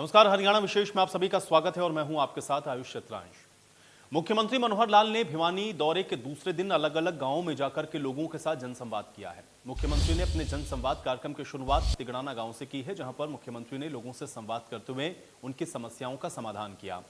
नमस्कार, हरियाणा विशेष में आप सभी का स्वागत है और मैं हूं आपके साथ आयुष चित्रांश। मुख्यमंत्री मनोहर लाल ने भिवानी दौरे के दूसरे दिन अलग अलग गांवों में जाकर के लोगों के साथ जनसंवाद किया है। मुख्यमंत्री ने अपने जनसंवाद कार्यक्रम की शुरुआत तिगड़ाना गांव से की है, जहां पर मुख्यमंत्री ने लोगों से संवाद करते हुए उनकी समस्याओं का समाधान किया।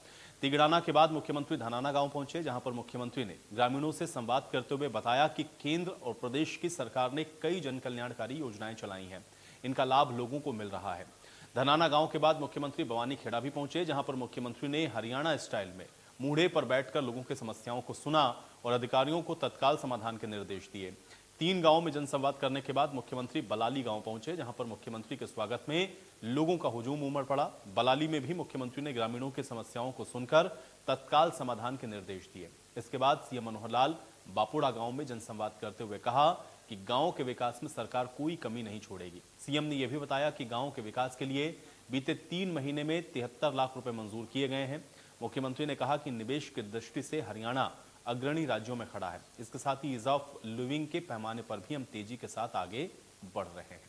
तिगड़ाना के बाद मुख्यमंत्री धनाना गांव पहुंचे, जहां पर मुख्यमंत्री ने ग्रामीणों से संवाद करते हुए बताया कि केंद्र और प्रदेश की सरकार ने कई जन कल्याणकारी योजनाएं चलाई हैं, इनका लाभ लोगों को मिल रहा है। धनाना गांव के बाद मुख्यमंत्री बवानी खेड़ा भी पहुंचे, जहां पर मुख्यमंत्री ने हरियाणा स्टाइल में मूढ़े पर बैठकर लोगों की समस्याओं को सुना और अधिकारियों को तत्काल समाधान के निर्देश दिए। 3 गांवों में जनसंवाद करने के बाद मुख्यमंत्री बलाली गांव पहुंचे, जहां पर मुख्यमंत्री के स्वागत में लोगों का हुजूम उमड़ पड़ा। बलाली में भी मुख्यमंत्री ने ग्रामीणों की समस्याओं को सुनकर तत्काल समाधान के निर्देश दिए। इसके बाद सीएम मनोहर लाल बापुड़ा गांव में जनसंवाद करते हुए कहा कि गांव के विकास में सरकार कोई कमी नहीं छोड़ेगी। सीएम ने यह भी बताया कि गांव के विकास के लिए बीते 3 महीने में 73 लाख रुपए मंजूर किए गए हैं। मुख्यमंत्री ने कहा कि निवेश की दृष्टि से हरियाणा अग्रणी राज्यों में खड़ा है। इसके साथ ही ईज ऑफ लिविंग के पैमाने पर भी हम तेजी के साथ आगे बढ़ रहे हैं।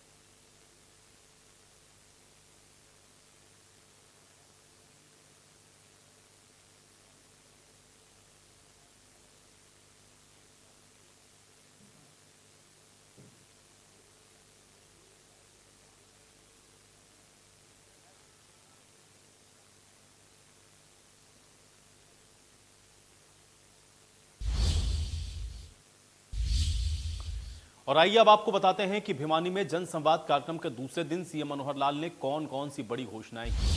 और आइए अब आपको बताते हैं कि भिवानी में जनसंवाद कार्यक्रम के दूसरे दिन सीएम मनोहर लाल ने कौन कौन सी बड़ी घोषणाएं की।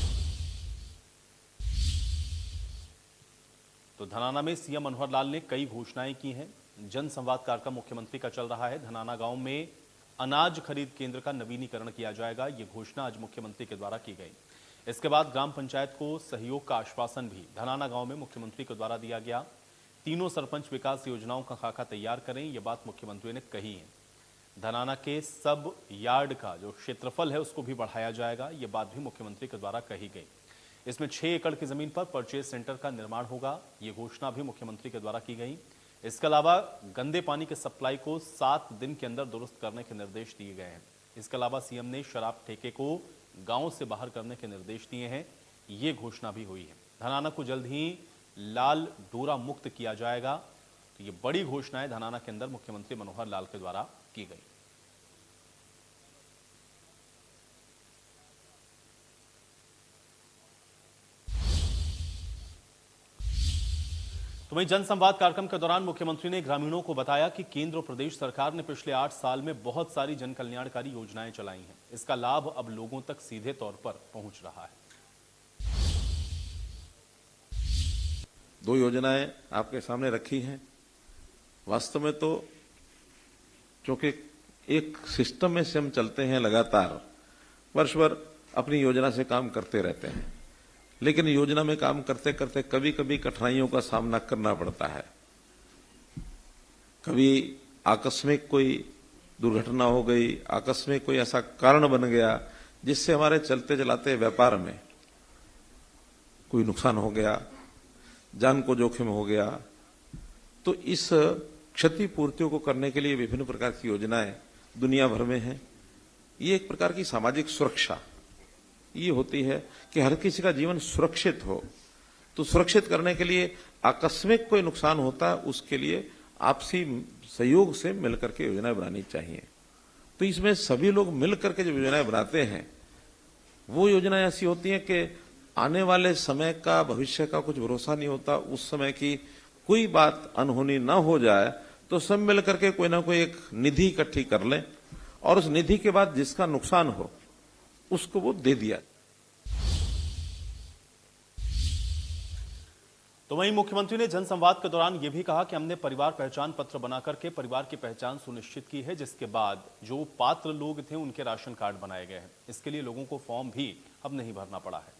तो धनाना में सीएम मनोहर लाल ने कई घोषणाएं की हैं। जनसंवाद कार्यक्रम मुख्यमंत्री का चल रहा है। धनाना गांव में अनाज खरीद केंद्र का नवीनीकरण किया जाएगा, यह घोषणा आज मुख्यमंत्री के द्वारा की गई। इसके बाद ग्राम पंचायत को सहयोग का आश्वासन भी धनाना गांव में मुख्यमंत्री के द्वारा दिया गया। तीनों सरपंच विकास योजनाओं का खाका तैयार करें, यह बात मुख्यमंत्री ने कही है। धनाना के सब यार्ड का जो क्षेत्रफल है उसको भी बढ़ाया जाएगा, यह बात भी मुख्यमंत्री के द्वारा कही गई। इसमें 6 एकड़ की जमीन पर परचेज सेंटर का निर्माण होगा, यह घोषणा भी मुख्यमंत्री के द्वारा की गई। इसके अलावा गंदे पानी के सप्लाई को 7 दिन के अंदर दुरुस्त करने के निर्देश दिए गए हैं। इसके अलावा सीएम ने शराब ठेके को गांव से बाहर करने के निर्देश दिए हैं, ये घोषणा भी हुई है। धनाना को जल्द ही लाल डोरा मुक्त किया जाएगा। तो ये बड़ी घोषणाएं धनाना के अंदर मुख्यमंत्री मनोहर लाल के द्वारा की गई। तो वहीं जनसंवाद कार्यक्रम के दौरान मुख्यमंत्री ने ग्रामीणों को बताया कि केंद्र और प्रदेश सरकार ने पिछले 8 साल में बहुत सारी जन कल्याणकारी योजनाएं चलाई हैं। इसका लाभ अब लोगों तक सीधे तौर पर पहुंच रहा है। 2 योजनाएं आपके सामने रखी हैं। वास्तव में तो क्योंकि एक सिस्टम में से हम चलते हैं, लगातार वर्ष भर अपनी योजना से काम करते रहते हैं, लेकिन योजना में काम करते करते कभी कभी कठिनाइयों का सामना करना पड़ता है। कभी आकस्मिक कोई दुर्घटना हो गई, आकस्मिक कोई ऐसा कारण बन गया जिससे हमारे चलते चलाते व्यापार में कोई नुकसान हो गया, जान को जोखिम हो गया। तो इस क्षतिपूर्तियों को करने के लिए विभिन्न प्रकार की योजनाएं दुनिया भर में हैं। ये एक प्रकार की सामाजिक सुरक्षा ये होती है कि हर किसी का जीवन सुरक्षित हो। तो सुरक्षित करने के लिए आकस्मिक कोई नुकसान होता है, उसके लिए आपसी सहयोग से मिलकर के योजनाएं बनानी चाहिए। तो इसमें सभी लोग मिलकर के जो योजनाएं बनाते हैं वो योजनाएं ऐसी होती हैं कि आने वाले समय का, भविष्य का कुछ भरोसा नहीं होता। उस समय की कोई बात अनहोनी ना हो जाए तो सब मिलकर के कोई ना कोई एक निधि इकट्ठी कर लें और उस निधि के बाद जिसका नुकसान हो उसको वो दे दिया। तो वहीं मुख्यमंत्री ने जनसंवाद के दौरान यह भी कहा कि हमने परिवार पहचान पत्र बनाकर के परिवार की पहचान सुनिश्चित की है, जिसके बाद जो पात्र लोग थे उनके राशन कार्ड बनाए गए हैं। इसके लिए लोगों को फॉर्म भी अब नहीं भरना पड़ा है।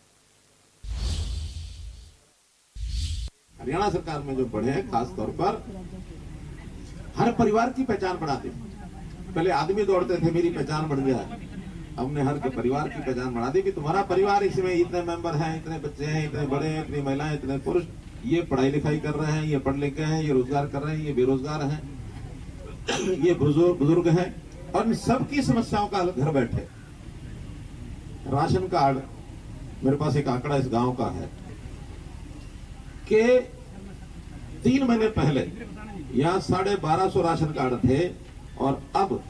हरियाणा सरकार में जो बढ़े हैं, खास तौर पर हर परिवार की पहचान बनाते। पहले आदमी दौड़ते थे मेरी पहचान बढ़ गया, हमने हर के परिवार की पहचान बना दी कि तुम्हारा परिवार, इसमें इतने मेंबर हैं, इतने बच्चे हैं, इतने बड़े हैं, इतनी महिलाएं, इतने पुरुष, ये पढ़ाई लिखाई कर रहे हैं, ये पढ़ लिख गए हैं, ये रोजगार कर रहे हैं, ये बेरोजगार हैं, ये बुजुर्ग हैं, और इन सबकी समस्याओं का हल घर बैठे। राशन कार्ड मेरे पास एक आंकड़ा इस गांव का है कि 3 महीने पहले यहाँ 1250 राशन कार्ड थे और अब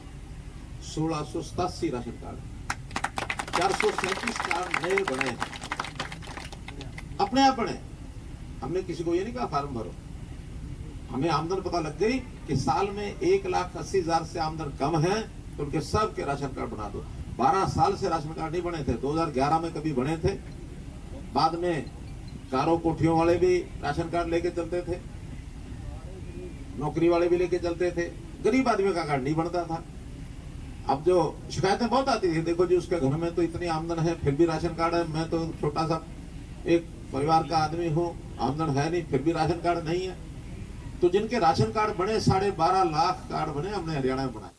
1687 राशन कार्ड, 437 कार्ड नए बने हैं, अपने आप बने। हमने किसी को ये नहीं कहा फार्म भरो। हमें आमदन पता लग गई कि साल में 1,80,000 से आमदन कम है तो उनके सब के राशन कार्ड बना दो। 12 साल से राशन कार्ड नहीं बने थे। 2011 में कभी बने थे, बाद में कारों कोठियों वाले भी राशन कार्ड लेके चलते थे, नौकरी वाले भी लेके चलते थे, गरीब आदमी का कार्ड नहीं बनता था। अब जो शिकायतें बहुत आती थी, देखो जी उसके घर में तो इतनी आमदन है फिर भी राशन कार्ड है, मैं तो छोटा सा एक परिवार का आदमी हूँ, आमदन है नहीं फिर भी राशन कार्ड नहीं है। तो जिनके राशन कार्ड बने 12.5 लाख कार्ड बने, हमने हरियाणा में बनाए।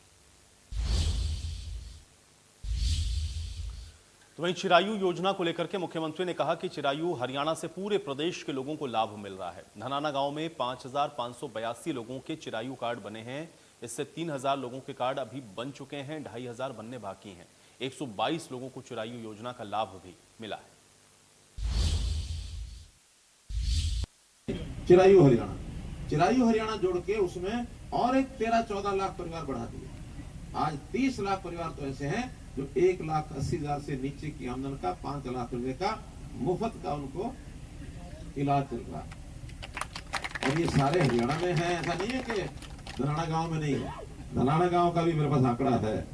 तो वहीं चिरायु योजना को लेकर के मुख्यमंत्री ने कहा कि चिरायु हरियाणा से पूरे प्रदेश के लोगों को लाभ मिल रहा है। धनाना गांव में 5,582 लोगों के चिरायु कार्ड बने हैं। इससे 3,000 लोगों के कार्ड अभी बन चुके हैं, 2,500 बनने बाकी हैं। 122 लोगों को चिरायु योजना का लाभ भी मिला है। चिरायु हरियाणा जोड़ के उसमें और एक 13-14 लाख परिवार बढ़ा दिए। आज 30 लाख परिवार तो ऐसे हैं जो 1,80,000 से नीचे की आमदन का 5 लाख रुपए का मुफ्त का उनको इलाज चल रहा है। और ये सारे हरियाणा में है, ऐसा नहीं है कि धनाना गांव में नहीं है। धनाना गांव का भी मेरे पास आंकड़ा है।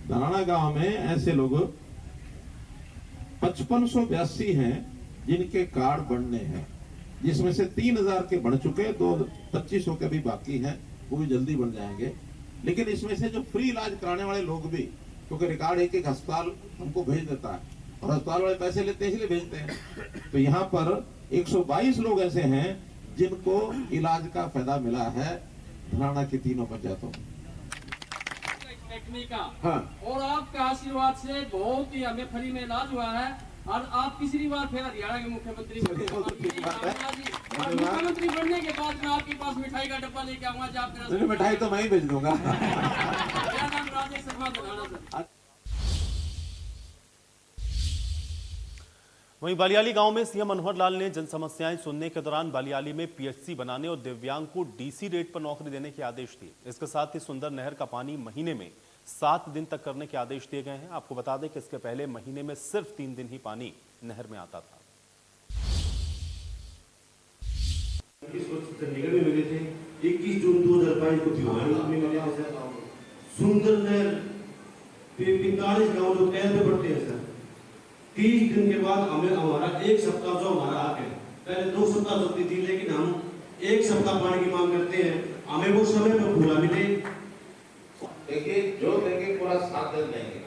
धनाना गांव में ऐसे लोग 5582 हैं जिनके कार्ड बनने हैं, जिसमें से 3,000 के बन चुके, 2500 के भी बाकी हैं, वो भी जल्दी बन जाएंगे। लेकिन इसमें से जो फ्री इलाज कराने वाले लोग भी, क्योंकि रिकॉर्ड एक अस्पताल हमको भेज देता है और अस्पताल वाले पैसे लेते हैं इसलिए भेजते हैं, तो यहाँ पर 122 लोग ऐसे हैं जिनको इलाज का फायदा मिला है धनाना की तीनों पंचायतों में। हाँ। और आपका आशीर्वाद से बहुत ही हमें फ्री में इलाज हुआ है और आप तीसरी बार फिर हरियाणा के मुख्यमंत्री मुख्यमंत्री बनने के बाद मैं आपके पास मिठाई का डब्बा लेके आऊंगा। मिठाई तो मैं ही भेज दूंगा। मेरा नाम राजेश शर्मा धनाना सर। वहीं बालियाली गांव में सीएम मनोहर लाल ने जन समस्याएं सुनने के दौरान बालियाली में पीएचसी बनाने और दिव्यांग को डीसी रेट पर नौकरी देने के आदेश दिए। इसके साथ ही सुंदर नहर का पानी महीने में 7 दिन तक करने के आदेश दिए गए हैं। आपको बता दें कि इसके पहले महीने में सिर्फ 3 दिन ही पानी नहर में आता था। चंडीगढ़ में मिले थे 21 जून 2022 को भिवानी में मिले थे सर। सुंदर नहर 45 गाँव जो तहर पे पड़ते हैं सर। 30 दिन के बाद हमें हमारा 1 सप्ताह जो हमारा आ गया, पहले 2 सप्ताह चलती थी लेकिन हम 1 सप्ताह पानी की मांग करते हैं, हमें वो समय पर पूरा मिले। देखिए जो देंगे पूरा 7 दिन देंगे।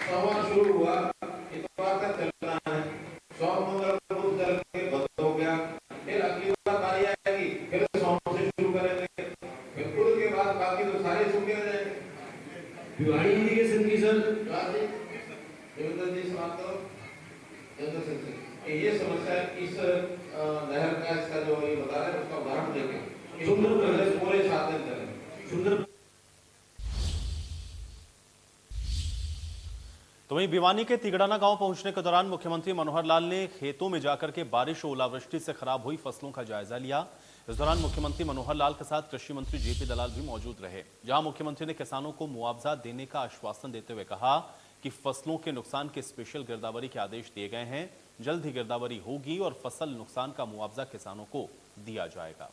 सोमवार शुरू हुआ, इतवार तक चलना है, सोमवार को चल के बंद हो गया, फिर अगली बार बारी आएगी, फिर सोमवार से शुरू करेंगे, फिर खुद के बाद बाकी तो सारे सूखे रह जाएंगे। भिवानी इरिगेशन की सर देवेंद्र जी समाप्त करो। ये समस्या इस नहर का इसका जो ये बता रहे हैं उसका उदाहरण देखें। सुंदर प्रदेश पूरे 7 दिन चले। सुंदर। तो वहीं भिवानी के तिगड़ाना गांव पहुंचने के दौरान मुख्यमंत्री मनोहर लाल ने खेतों में जाकर के बारिश और ओलावृष्टि से खराब हुई फसलों का जायजा लिया। इस दौरान मुख्यमंत्री मनोहर लाल के साथ कृषि मंत्री जेपी दलाल भी मौजूद रहे। जहां मुख्यमंत्री ने किसानों को मुआवजा देने का आश्वासन देते हुए कहा कि फसलों के नुकसान के स्पेशल गिरदावरी के आदेश दिए गए हैं, जल्द ही गिरदावरी होगी और फसल नुकसान का मुआवजा किसानों को दिया जाएगा।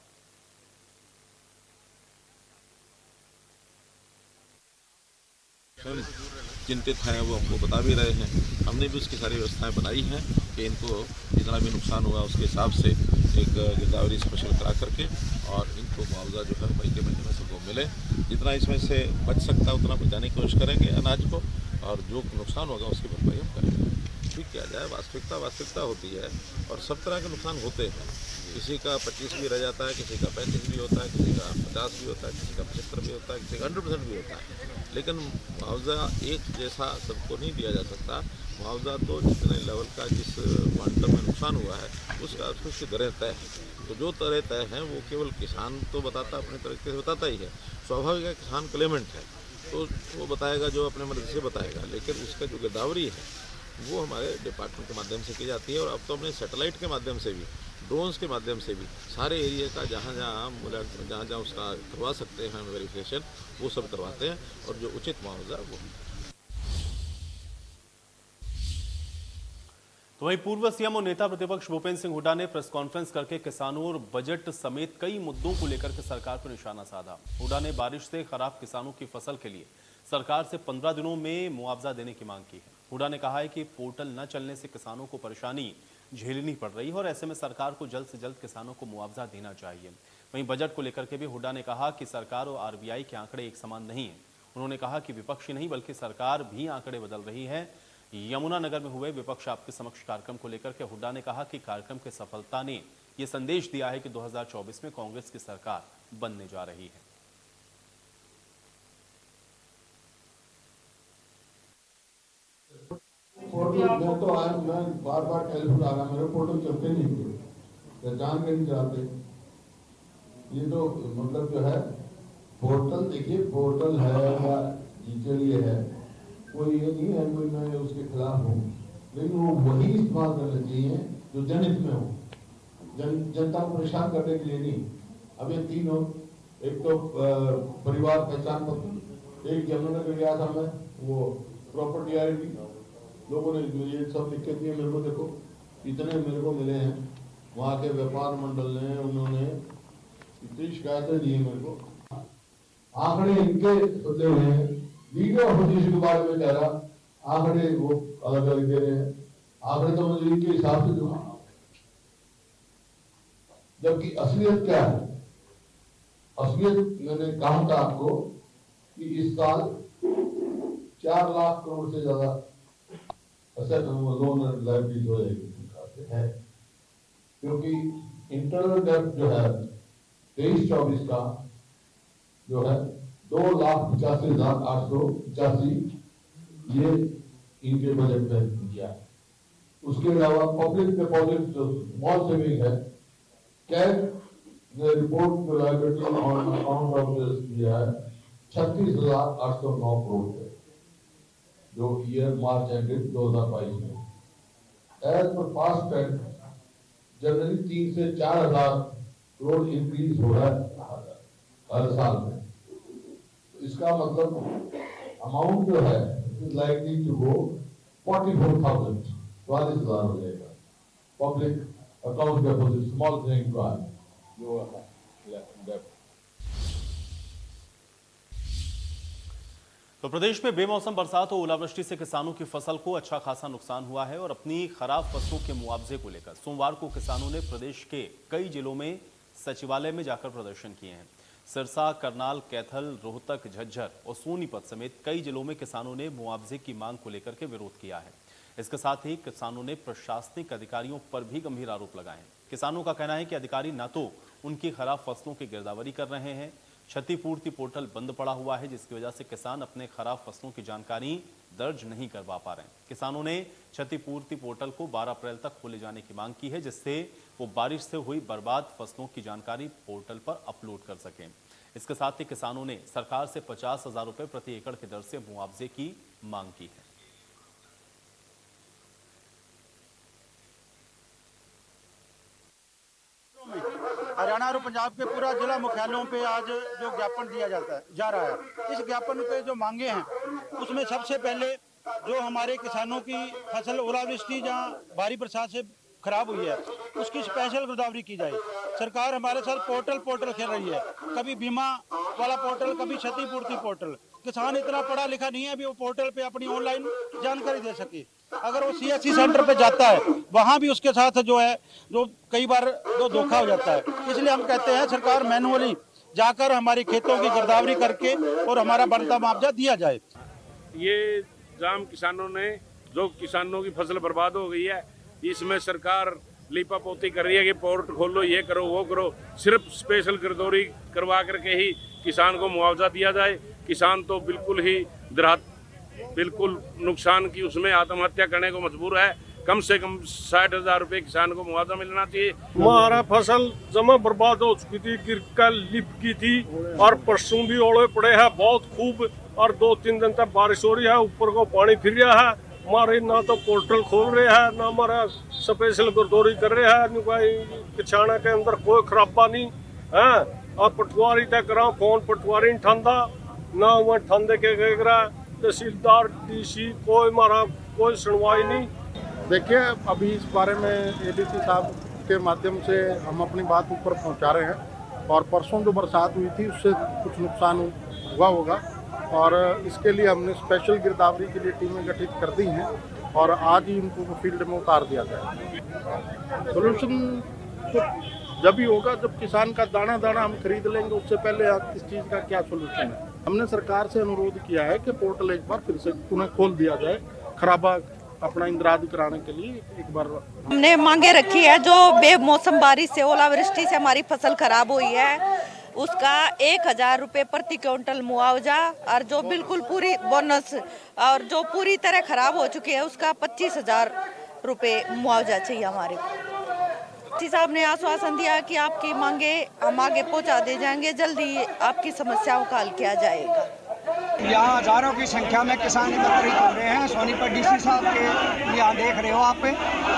चिंतित हैं वो हमको बता भी रहे हैं। हमने भी उसकी सारी व्यवस्थाएं बनाई हैं कि इनको जितना भी नुकसान हुआ उसके हिसाब से एक गिरदावरी स्पेशल करा करके और इनको मुआवजा जो है मई के महीने में सबको मिले। जितना इसमें से बच सकता है उतना बचाने की कोशिश करेंगे अनाज को, और जो नुकसान होगा उसकी भरपाई हम करेंगे। ठीक किया जाए। वास्तविकता होती है और सब तरह के नुकसान होते हैं। किसी का 25 भी रह जाता है, किसी का 35 भी होता है, किसी का 50 भी होता है, किसी का 75 भी होता है, किसी का 100% भी होता है। लेकिन मुआवजा एक जैसा सबको नहीं दिया जा सकता। मुआवजा तो जितने लेवल का जिस क्वांटम में नुकसान हुआ है उसका उसकी दरें तय है। तो जो दरें तय हैं वो केवल किसान तो बताता, अपने तरीके से बताता ही है। स्वाभाविक है, किसान क्लेमेंट है, तो वो बताएगा जो अपने मर्जी से बताएगा, लेकिन उसका जो गिरदावरी है वो हमारे डिपार्टमेंट के माध्यम से की जाती है। और अब तो अपने सैटेलाइट के माध्यम से भी, ड्रोन्स के माध्यम से भी सारे एरिया का जहाँ जहाँ उसका करवा सकते हैं हम वेरिफिकेशन, वो सब करवाते हैं और जो उचित मुआवजा वो। तो वहीं पूर्व सीएम और नेता प्रतिपक्ष भूपेंद्र सिंह हुड्डा ने प्रेस कॉन्फ्रेंस करके किसानों और बजट समेत कई मुद्दों को लेकर के सरकार पर निशाना साधा। हुड्डा ने बारिश से खराब किसानों की फसल के लिए सरकार से 15 दिनों में मुआवजा देने की मांग की है। हुड्डा ने कहा है कि पोर्टल न चलने से किसानों को परेशानी झेलनी पड़ रही है और ऐसे में सरकार को जल्द से जल्द किसानों को मुआवजा देना चाहिए। वहीं बजट को लेकर के भी हुड्डा ने कहा कि सरकार और आरबीआई के आंकड़े एक समान नहीं है। उन्होंने कहा कि विपक्षी नहीं बल्कि सरकार भी आंकड़े बदल रही है। यमुनानगर में हुए विपक्ष आपके समक्ष कार्यक्रम को लेकर के हुड्डा ने कहा कि कार्यक्रम की सफलता ने यह संदेश दिया है कि 2024 में कांग्रेस की सरकार बनने जा रही है। मैं तो आज मैं बार बार टेलीफोन आ रहा, मेरे पोर्टल चलते नहीं थे, पहचान के नहीं चलाते। ये तो मतलब जो है पोर्टल, देखिए पोर्टल है या डिजिटल ये है, कोई ये नहीं है कोई मैं उसके खिलाफ हूँ, लेकिन वो वही इस्तेमाल करना चाहिए जो जनहित में हो, जनता को परेशान करने के लिए नहीं। अब ये तीन हो, एक तो परिवार पहचान पत्र, एक यमुनानगर गया था मैं, वो प्रॉपर्टी आईडी लोगों ने ये सब लिख के दिए मेरे को, देखो इतने मेरे को मिले हैं, वहाँ के व्यापार मंडल ने, उन्होंने इतनी शिकायतें दी मेरे को। आंकड़े इनके बदले हुए हैं, वीडियो ऑपोजिशन के बारे में कह रहा, आंकड़े वो अलग अलग दे रहे हैं, आंकड़े तो मुझे इनके हिसाब से दूंगा, जबकि असलियत क्या है? असलियत मैंने कहा था आपको कि इस साल 4 लाख करोड़ से ज्यादा असेट लोन एंड लायबिलिटीज हो जाएगी है, क्योंकि इंटरनल डेब्ट जो है 23-24 का जो है 2,85,885 ये इनके बजट में दिया है। उसके अलावा पब्लिक डिपॉजिट जो स्मॉल सेविंग है, cash report liability on account of दिया है 36,809 करोड़ है, जो ईयर मार्च एंडेड 2022 में। As per past trend generally 3 से 4,000 करोड़ इंक्रीज हो रहा है हर साल में। इसका मतलब अमाउंट जो है इज लाइकली टू गो 44,000 हो जाएगा। Public account deposit small saving का जो है। तो प्रदेश में बेमौसम बरसात और ओलावृष्टि से किसानों की फसल को अच्छा खासा नुकसान हुआ है और अपनी खराब फसलों के मुआवजे को लेकर सोमवार को किसानों ने प्रदेश के कई जिलों में सचिवालय में जाकर प्रदर्शन किए हैं। सिरसा, करनाल, कैथल, रोहतक, झज्जर और सोनीपत समेत कई जिलों में किसानों ने मुआवजे की मांग को लेकर के विरोध किया है। इसके साथ ही किसानों ने प्रशासनिक अधिकारियों पर भी गंभीर आरोप लगाए हैं। किसानों का कहना है कि अधिकारी न तो उनकी खराब फसलों की गिरदावरी कर रहे हैं, क्षतिपूर्ति पोर्टल बंद पड़ा हुआ है, जिसकी वजह से किसान अपने खराब फसलों की जानकारी दर्ज नहीं करवा पा रहे हैं। किसानों ने क्षतिपूर्ति पोर्टल को 12 अप्रैल तक खोले जाने की मांग की है, जिससे वो बारिश से हुई बर्बाद फसलों की जानकारी पोर्टल पर अपलोड कर सकें। इसके साथ ही किसानों ने सरकार से 50,000 रुपए प्रति एकड़ की दर से मुआवजे की मांग की है। हरियाणा और पंजाब के पूरा जिला मुख्यालयों पे आज जो ज्ञापन दिया जा रहा है, इस ज्ञापन पे जो मांगे हैं उसमें सबसे पहले जो हमारे किसानों की फसल ओलावृष्टि जहाँ भारी बरसात से खराब हुई है उसकी स्पेशल गिरदावरी की जाए। सरकार हमारे साथ पोर्टल खेल रही है, कभी बीमा वाला पोर्टल, कभी क्षतिपूर्ति पोर्टल। किसान इतना पढ़ा लिखा नहीं है अभी वो पोर्टल पे अपनी ऑनलाइन जानकारी दे सके। अगर वो CSC सेंटर पे जाता है वहाँ भी उसके साथ जो है जो कई बार जो धोखा हो जाता है। इसलिए हम कहते हैं सरकार मैनुअली जाकर हमारे खेतों की गिरदावरी करके और हमारा बनता मुआवजा दिया जाए। ये जाम किसानों ने, जो किसानों की फसल बर्बाद हो गई है, इसमें सरकार लीपापोती कर रही है कि पोर्ट खोलो, ये करो वो करो। सिर्फ स्पेशल गिरदावरी करवा करके ही किसान को मुआवजा दिया जाए। किसान तो बिल्कुल ही बिल्कुल नुकसान की उसमें आत्महत्या करने को मजबूर है। कम से कम 60,000 रुपए किसान को मुआवजा मिलना चाहिए। हमारा फसल जमा बर्बाद हो चुकी थी, गिर कर लिप की थी और परसों भी ओले पड़े हैं बहुत खूब। और 2-3 दिन तक बारिश हो रही है, ऊपर को पानी फिर रहा है। हमारे ना तो पोर्टल खोल रहे हैं, ना हमारा स्पेशल गुरदौरी कर रहे हैं, ना कोई किसाना के अंदर कोई खराबा नहीं है। और पटवारी तक करा फोन, पटवारी नहीं ठंडा ना वह ठंडे के गया, तहसीलदार डीसी कोई हमारा कोई सुनवाई नहीं। देखिए, अभी इस बारे में एडीसी साहब के माध्यम से हम अपनी बात ऊपर पहुंचा रहे हैं। और परसों जो बरसात हुई थी उससे कुछ नुकसान हुआ होगा, और इसके लिए हमने स्पेशल गिरदावरी के लिए टीमें गठित कर दी हैं और आज ही उनको फील्ड में उतार दिया जाए। सोल्यूशन तो जब भी होगा जब किसान का दाना दाना हम खरीद लेंगे, उससे पहले इस चीज़ का क्या सोल्यूशन है। हमने सरकार से अनुरोध किया है कि पोर्टल एक बार फिर से पुनः खोल दिया जाए, खराबा अपना इंद्राज कराने के लिए एक बार हमने मांगे रखी है। जो बेमौसम बारिश से, ओलावृष्टि से हमारी फसल खराब हुई है उसका 1000 रुपये प्रति क्विंटल मुआवजा, और जो बिल्कुल पूरी बोनस और जो पूरी तरह खराब हो चुकी है उसका 25,000 रुपये मुआवजा चाहिए हमारे को। डी साहब ने आश्वासन दिया कि आपकी मांगे हम आगे पहुंचा दे जाएंगे, जल्दी आपकी समस्याओं का हल किया जाएगा। यहाँ हजारों की संख्या में किसान एकत्रित हो रहे हैं सोनीपत डीसी साहब के, यहाँ देख रहे हो आप।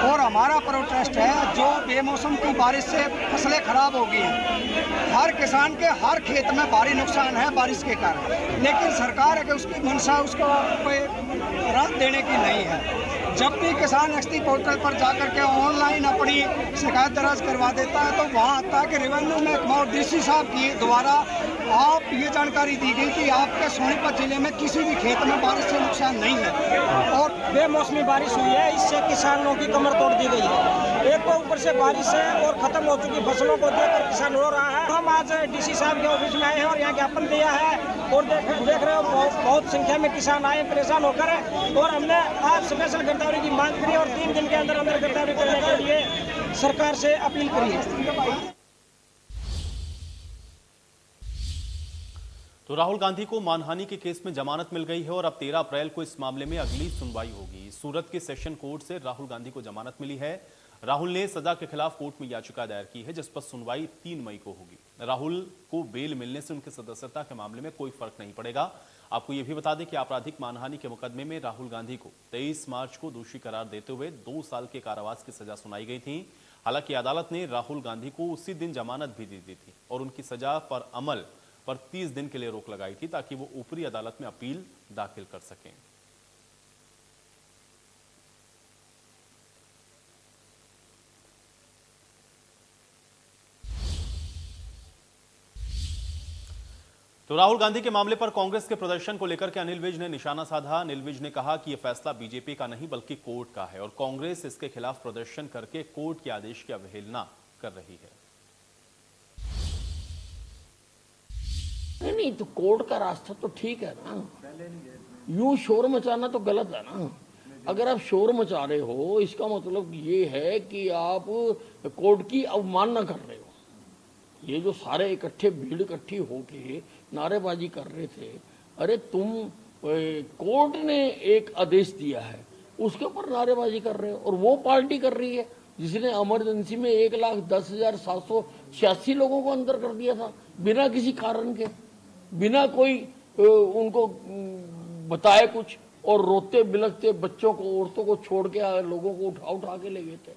और हमारा प्रोटेस्ट है, जो बेमौसम की बारिश से फसलें खराब हो गई हैं, हर किसान के हर खेत में भारी नुकसान है बारिश के कारण, लेकिन सरकार है कि उसकी मंशा उसको कोई राहत देने की नहीं है। जब भी किसान XT पोर्टल पर जाकर के ऑनलाइन अपनी शिकायत दर्ज करवा देता है तो वहाँ आता है कि रेवेन्यू महकमा और डीसी साहब की द्वारा आप ये जानकारी दी गई कि आपके सोनीपत जिले में किसी भी खेत में बारिश से नुकसान नहीं है, और बेमौसमी बारिश हुई है, इससे किसानों की कमर तोड़ दी गई है। एक तो ऊपर से बारिश है और खत्म हो चुकी फसलों को देखकर किसान रो रहा है। हम आज डीसी साहब के ऑफिस में आए हैं और यहाँ ज्ञापन दिया है, और देख रहे हो बहुत संख्या में किसान आए परेशान होकर, और हमने आज स्पेशल गिरदावरी की मांग करी और 3 दिन के अंदर अंदर गिरदावरी करने के लिए सरकार से अपील करी है। तो राहुल गांधी को मानहानि के केस में जमानत मिल गई है और अब 13 अप्रैल को इस मामले में अगली सुनवाई होगी। सूरत के सेशन कोर्ट से राहुल गांधी को जमानत मिली है। राहुल ने सजा के खिलाफ कोर्ट में याचिका दायर की है, जिस पर सुनवाई 3 मई को होगी। राहुल को बेल मिलने से उनकी सदस्यता के मामले में कोई फर्क नहीं पड़ेगा। आपको यह भी बता दें कि आपराधिक मानहानि के मुकदमे में राहुल गांधी को 23 मार्च को दोषी करार देते हुए 2 साल के कारावास की सजा सुनाई गई थी। हालांकि अदालत ने राहुल गांधी को उसी दिन जमानत भी दे दी थी और उनकी सजा पर अमल पर 30 दिन के लिए रोक लगाई थी, ताकि वो ऊपरी अदालत में अपील दाखिल कर सकें। तो राहुल गांधी के मामले पर कांग्रेस के प्रदर्शन को लेकर के अनिल विज ने निशाना साधा। अनिल विज ने कहा कि यह फैसला बीजेपी का नहीं बल्कि कोर्ट का है और कांग्रेस इसके खिलाफ प्रदर्शन करके कोर्ट के आदेश की अवहेलना कर रही है। नहीं तो कोर्ट का रास्ता तो ठीक है ना, यूं शोर मचाना तो गलत है ना। अगर आप शोर मचा रहे हो इसका मतलब ये है कि आप कोर्ट की अवमानना कर रहे हो। ये जो सारे इकट्ठे भीड़ इकट्ठी होके नारेबाजी कर रहे थे, अरे तुम कोर्ट ने एक आदेश दिया है उसके ऊपर नारेबाजी कर रहे हो, और वो पार्टी कर रही है जिसने इमरजेंसी में 1,10,786 लोगों को अंदर कर दिया था बिना किसी कारण के, बिना कोई उनको बताए कुछ, और रोते बिलखते बच्चों को औरतों को छोड़ के लोगों को उठा उठा के ले गए थे,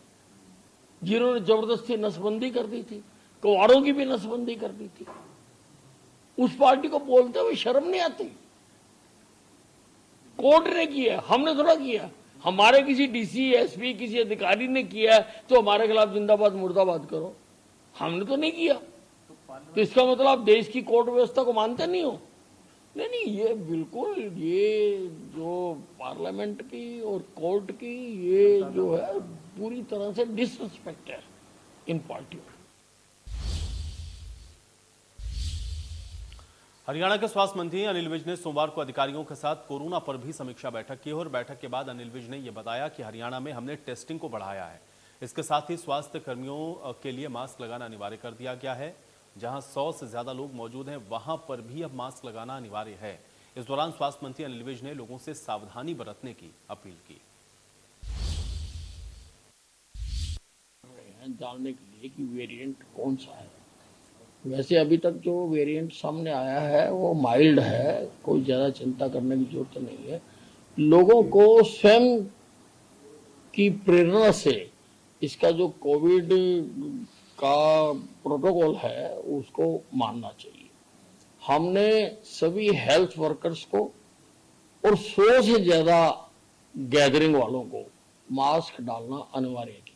जिन्होंने जबरदस्ती नसबंदी कर दी थी, कुंवारों की भी नसबंदी कर दी थी। उस पार्टी को बोलते हुए शर्म नहीं आती? कोर्ट ने किया, हमने थोड़ा किया। हमारे किसी डीसी एसपी किसी अधिकारी ने किया तो हमारे खिलाफ जिंदाबाद मुर्दाबाद करो, हमने तो नहीं किया। तो इसका मतलब आप देश की कोर्ट व्यवस्था को मानते नहीं हो? नहीं, ये बिल्कुल ये जो पार्लियामेंट की और कोर्ट की ये जो है पूरी तरह से डिसरिस्पेक्ट है इन पार्टियों। हरियाणा के स्वास्थ्य मंत्री अनिल विज ने सोमवार को अधिकारियों के साथ कोरोना पर भी समीक्षा बैठक की और बैठक के बाद अनिल विज ने यह बताया कि हरियाणा में हमने टेस्टिंग को बढ़ाया है। इसके साथ ही स्वास्थ्य कर्मियों के लिए मास्क लगाना अनिवार्य कर दिया गया है। जहां 100 से ज्यादा लोग मौजूद हैं वहां पर भी अब मास्क लगाना अनिवार्य है। इस दौरान स्वास्थ्य मंत्री अनिल विज ने लोगों से सावधानी बरतने की अपील की। जानने के लिए कि वेरिएंट कौन सा है, वैसे अभी तक जो वेरिएंट सामने आया है वो माइल्ड है, कोई ज़्यादा चिंता करने की जरूरत नहीं है। लोगों को स्वयं की प्रेरणा से इसका जो कोविड का प्रोटोकॉल है उसको मानना चाहिए। हमने सभी हेल्थ वर्कर्स को और 100 से ज़्यादा गैदरिंग वालों को मास्क डालना अनिवार्य किया।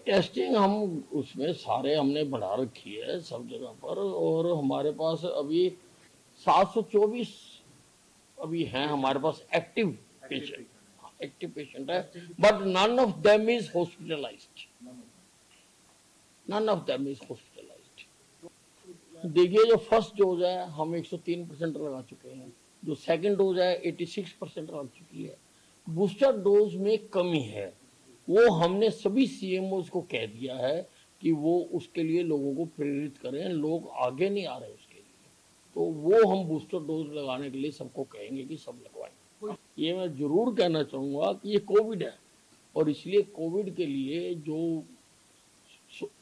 टेस्टिंग हम उसमें सारे हमने बढ़ा रखी है सब जगह पर, और हमारे पास अभी 724 अभी हैं हमारे पास एक्टिव पेशेंट है, but none of them is hospitalised. देखिए, जो फर्स्ट डोज है हम 103% लगा चुके हैं, जो सेकंड डोज है 86% लग चुकी है। बूस्टर डोज में कमी है, वो हमने सभी सीएमओस को कह दिया है कि वो उसके लिए लोगों को प्रेरित करें। लोग आगे नहीं आ रहे उसके लिए, तो वो हम बूस्टर डोज लगाने के लिए सबको कहेंगे कि सब लगवाएं। ये मैं जरूर कहना चाहूँगा कि ये कोविड है, और इसलिए कोविड के लिए जो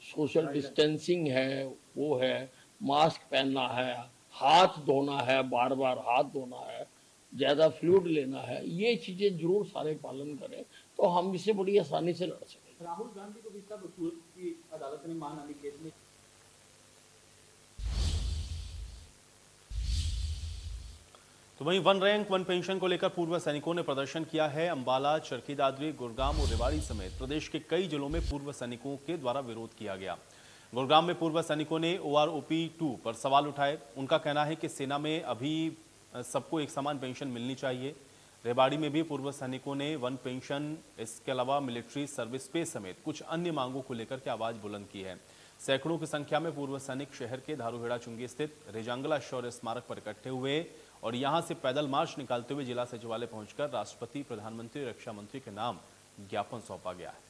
सोशल डिस्टेंसिंग है वो है, मास्क पहनना है, हाथ धोना है, बार बार हाथ धोना है, ज़्यादा फ्लूइड लेना है, ये चीज़ें जरूर सारे पालन करें तो हम इससे बड़ी आसानी से लड़ सकें। राहुल गांधी को भी तब की अदालत ने मानहानि केस में तो वहीं वन रैंक वन पेंशन को लेकर पूर्व सैनिकों ने प्रदर्शन किया है। अंबाला, चरखी दादरी, गुरुग्राम और रेवाड़ी समेत प्रदेश के कई जिलों में पूर्व सैनिकों के द्वारा विरोध किया गया। गुरुग्राम में पूर्व सैनिकों ने OROP 2 पर सवाल उठाए। उनका कहना है कि सेना में अभी सबको एक समान पेंशन मिलनी चाहिए। रेवाड़ी में भी पूर्व सैनिकों ने वन पेंशन, इसके अलावा मिलिट्री सर्विस पे समेत कुछ अन्य मांगों को लेकर के आवाज बुलंद की है। सैकड़ों की संख्या में पूर्व सैनिक शहर के धारूहेड़ा चुंगी स्थित रेजांगला शौर्य स्मारक पर इकट्ठे हुए और यहां से पैदल मार्च निकालते हुए जिला सचिवालय पहुंचकर राष्ट्रपति, प्रधानमंत्री, रक्षा मंत्री के नाम ज्ञापन सौंपा गया है।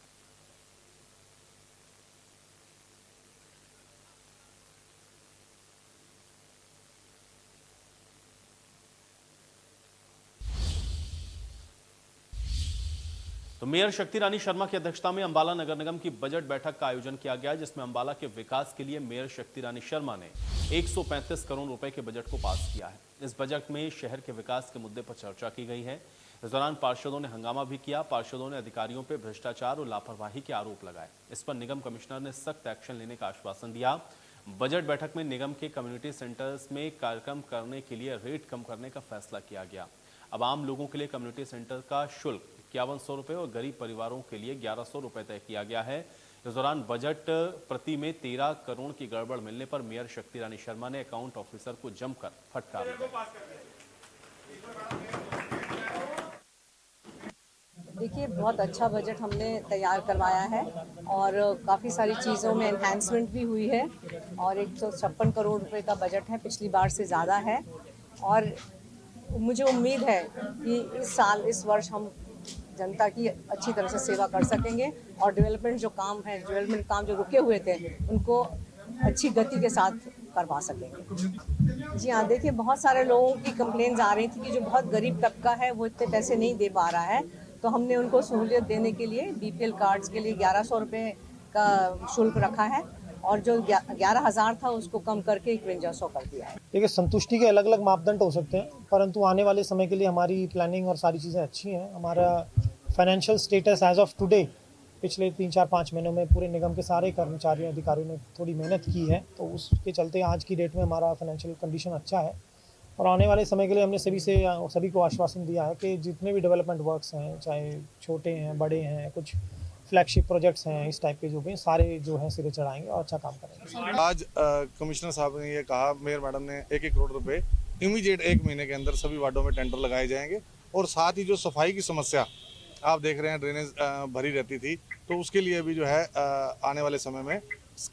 तो मेयर शक्ति रानी शर्मा की अध्यक्षता में अंबाला नगर निगम की बजट बैठक का आयोजन किया गया, जिसमें अंबाला के विकास के लिए मेयर शक्ति रानी शर्मा ने 135 करोड़ रुपए के बजट को पास किया है। इस बजट में शहर के विकास के मुद्दे पर चर्चा की गई है। इस दौरान पार्षदों ने हंगामा भी किया। पार्षदों ने अधिकारियों पर भ्रष्टाचार और लापरवाही के आरोप लगाए। इस पर निगम कमिश्नर ने सख्त एक्शन लेने का आश्वासन दिया। बजट बैठक में निगम के कम्युनिटी सेंटर्स में कार्यक्रम करने के लिए रेट कम करने का फैसला किया गया। अब आम लोगों के लिए कम्युनिटी सेंटर का शुल्क 5100 रुपये और गरीब परिवारों के लिए 1100 रुपये तय किया गया है। इस दौरान बजट प्रति में 13 करोड़ की गड़बड़ मिलने पर मेयर शक्ति रानी शर्मा ने अकाउंट ऑफिसर को जमकर फटकार दिया। देखिए, बहुत अच्छा बजट हमने तैयार करवाया है और काफ़ी सारी चीज़ों में एनहांसमेंट भी हुई है और 156 करोड़ रुपए का बजट है, पिछली बार से ज़्यादा है। और मुझे उम्मीद है कि इस वर्ष हम जनता की अच्छी तरह से सेवा कर सकेंगे और डेवलपमेंट काम जो रुके हुए थे उनको अच्छी गति के साथ करवा सकेंगे। जी हाँ, देखिए, बहुत सारे लोगों की कंप्लेंट्स आ रही थी कि जो बहुत गरीब तबका है वो इतने पैसे नहीं दे पा रहा है, तो हमने उनको सहूलियत देने के लिए BPL कार्ड्स के लिए 1100 रुपये का शुल्क रखा है और जो 11,000 था उसको कम करके 5100 कर दिया है। देखिए, संतुष्टि के अलग अलग मापदंड हो सकते हैं, परंतु आने वाले समय के लिए हमारी प्लानिंग और सारी चीज़ें अच्छी हैं। हमारा financial status as of today, पिछले 3-4-5 महीनों में पूरे निगम के सारे कर्मचारियों, अधिकारियों ने थोड़ी मेहनत की है, तो उसके चलते आज की डेट में हमारा फाइनेंशियल कंडीशन अच्छा है। और आने वाले समय के लिए हमने सभी को आश्वासन दिया है कि जितने भी डेवलपमेंट वर्क्स हैं, चाहे छोटे हैं, बड़े हैं, कुछ फ्लैगशिप प्रोजेक्ट्स हैं, इस टाइप के जो भी सारे जो हैं सिरे चढ़ाएंगे और अच्छा काम करेंगे। आज कमिश्नर साहब ने ये कहा, मेयर मैडम ने 1-1 करोड़ रुपए इमीडिएट 1 महीने के अंदर सभी वार्डों में टेंडर लगाए जाएंगे। और साथ ही जो सफाई की समस्या आप देख रहे हैं, ड्रेनेज भरी रहती थी, तो उसके लिए भी जो है आने वाले समय में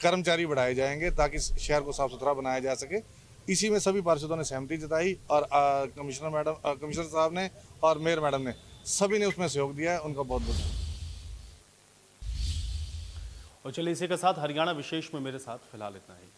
कर्मचारी बढ़ाए जाएंगे ताकि शहर को साफ सुथरा बनाया जा सके। इसी में सभी पार्षदों ने सहमति जताई और कमिश्नर साहब ने और मेयर मैडम ने सभी ने उसमें सहयोग दिया है, उनका बहुत बहुत धन्यवाद। और चलिए, इसी के साथ हरियाणा विशेष में मेरे साथ फिलहाल इतना ही।